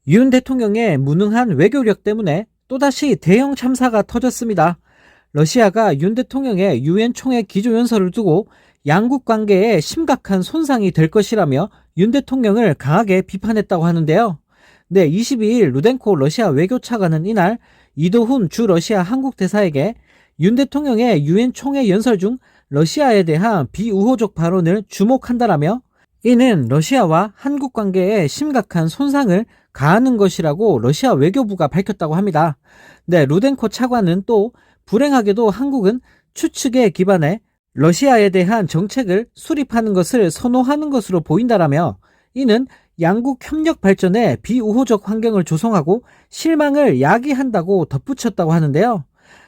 윤 대통령의 무능한 외교력 때문에 또다시 대형 참사가 터졌습니다. 러시아가 윤 대통령의 유엔 총회 기조연설을 두고 양국 관계에 심각한 손상이 될 것이라며 윤 대통령을 강하게 비판했다고 하는데요. 네, 22일 루덴코 러시아 외교차관은 이날 이도훈 주 러시아 한국 대사에게 윤 대통령의 유엔 총회 연설 중 러시아에 대한 비우호적 발언을 주목한다라며 이는 러시아와 한국 관계에 심각한 손상을 가하는 것이라고 러시아 외교부가 밝혔다고 합니다. 네, 루덴코 차관은 또 불행하게도 한국은 추측에 기반해 러시아에 대한 정책을 수립하는 것을 선호하는 것으로 보인다라며 이는 양국 협력 발전에 비우호적 환경을 조성하고 실망을 야기한다고 덧붙였다고 하는데요.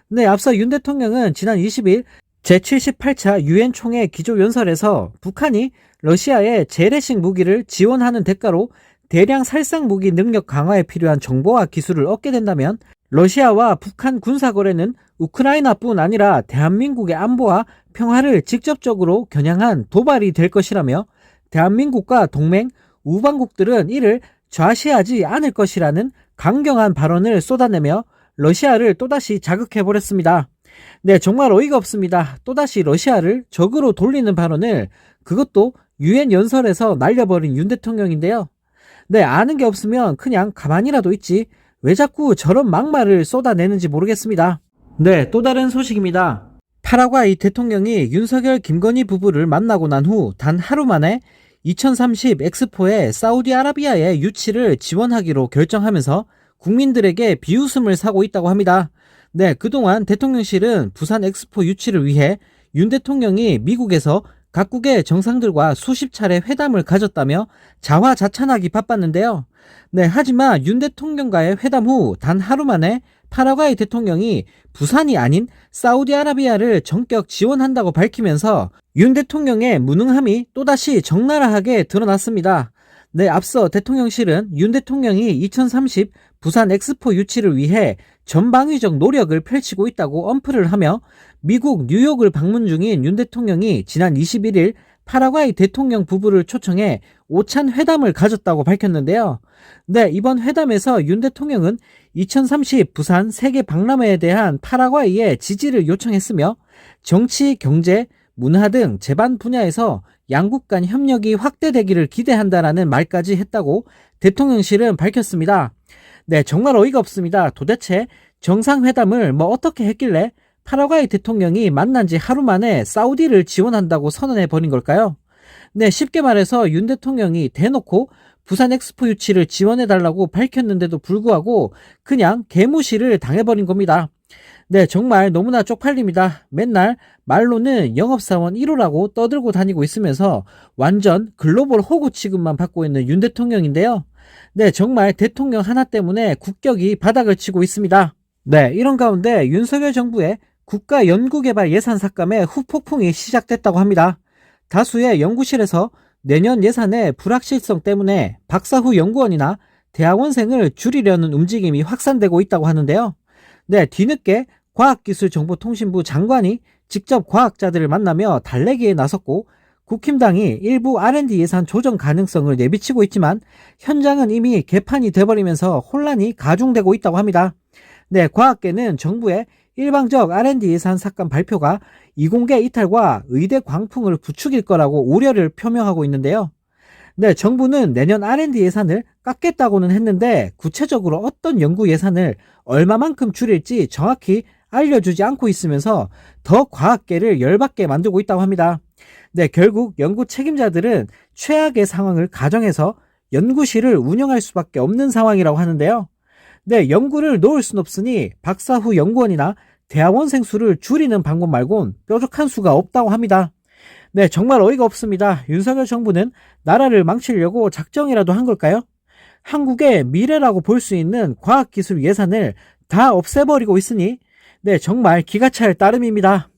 네, 앞서 윤 대통령은 지난 20일 제78차 유엔 총회 기조연설에서 북한이 러시아에 재래식 무기를 지원하는 대가로 대량 살상 무기 능력 강화에 필요한 정보와 기술을 얻게 된다면 러시아와 북한 군사거래는 우크라이나뿐 아니라 대한민국의 안보와 평화를 직접적으로 겨냥한 도발이 될 것이라며 대한민국과 동맹, 우방국들은 이를 좌시하지 않을 것이라는 강경한 발언을 쏟아내며 러시아를 또다시 자극해버렸습니다. 네, 정말 어이가 없습니다. 또다시 러시아를 적으로 돌리는 발언을 그것도 유엔 연설에서 날려버린 윤 대통령인데요. 네, 아는 게 없으면 그냥 가만히라도 있지 왜 자꾸 저런 막말을 쏟아내는지 모르겠습니다. 네, 또 다른 소식입니다. 파라과이 대통령이 윤석열 김건희 부부를 만나고 난 후 단 하루 만에 2030 엑스포에 사우디아라비아의 유치를 지원하기로 결정하면서 국민들에게 비웃음을 사고 있다고 합니다. 네, 그동안 대통령실은 부산 엑스포 유치를 위해 윤 대통령이 미국에서 각국의 정상들과 수십 차례 회담을 가졌다며 자화자찬하기 바빴는데요. 네, 하지만 윤 대통령과의 회담 후 단 하루 만에 파라과이 대통령이 부산이 아닌 사우디아라비아를 전격 지원한다고 밝히면서 윤 대통령의 무능함이 또다시 적나라하게 드러났습니다. 네, 앞서 대통령실은 윤 대통령이 2030 부산 엑스포 유치를 위해 전방위적 노력을 펼치고 있다고 언플을 하며 미국 뉴욕을 방문 중인 윤 대통령이 지난 21일 파라과이 대통령 부부를 초청해 오찬 회담을 가졌다고 밝혔는데요. 네, 이번 회담에서 윤 대통령은 2030 부산 세계 박람회에 대한 파라과이의 지지를 요청했으며 정치, 경제, 문화 등 제반 분야에서 양국 간 협력이 확대되기를 기대한다라는 말까지 했다고 대통령실은 밝혔습니다. 네, 정말 어이가 없습니다. 도대체 정상회담을 어떻게 했길래 파라과이 대통령이 만난 지 하루 만에 사우디를 지원한다고 선언해버린 걸까요? 네, 쉽게 말해서 윤 대통령이 대놓고 부산 엑스포 유치를 지원해달라고 밝혔는데도 불구하고 그냥 개무시를 당해버린 겁니다. 네, 정말 너무나 쪽팔립니다. 맨날 말로는 영업사원 1호라고 떠들고 다니고 있으면서 완전 글로벌 호구 취급만 받고 있는 윤 대통령인데요. 네, 정말 대통령 하나 때문에 국격이 바닥을 치고 있습니다. 네, 이런 가운데 윤석열 정부의 국가연구개발 예산 삭감에 후폭풍이 시작됐다고 합니다. 다수의 연구실에서 내년 예산의 불확실성 때문에 박사 후 연구원이나 대학원생을 줄이려는 움직임이 확산되고 있다고 하는데요. 네, 뒤늦게 과학기술정보통신부 장관이 직접 과학자들을 만나며 달래기에 나섰고 국힘당이 일부 R&D 예산 조정 가능성을 내비치고 있지만 현장은 이미 개판이 돼버리면서 혼란이 가중되고 있다고 합니다. 네, 과학계는 정부의 일방적 R&D 예산 삭감 발표가 이공계 이탈과 의대 광풍을 부추길 거라고 우려를 표명하고 있는데요. 네, 정부는 내년 R&D 예산을 깎겠다고는 했는데 구체적으로 어떤 연구 예산을 얼마만큼 줄일지 정확히 알려주지 않고 있으면서 더 과학계를 열받게 만들고 있다고 합니다. 네, 결국 연구 책임자들은 최악의 상황을 가정해서 연구실을 운영할 수밖에 없는 상황이라고 하는데요. 네, 연구를 놓을 순 없으니 박사 후 연구원이나 대학원생 수를 줄이는 방법 말곤 뾰족한 수가 없다고 합니다. 네, 정말 어이가 없습니다. 윤석열 정부는 나라를 망치려고 작정이라도 한 걸까요? 한국의 미래라고 볼 수 있는 과학기술 예산을 다 없애버리고 있으니 네, 정말 기가 찰 따름입니다.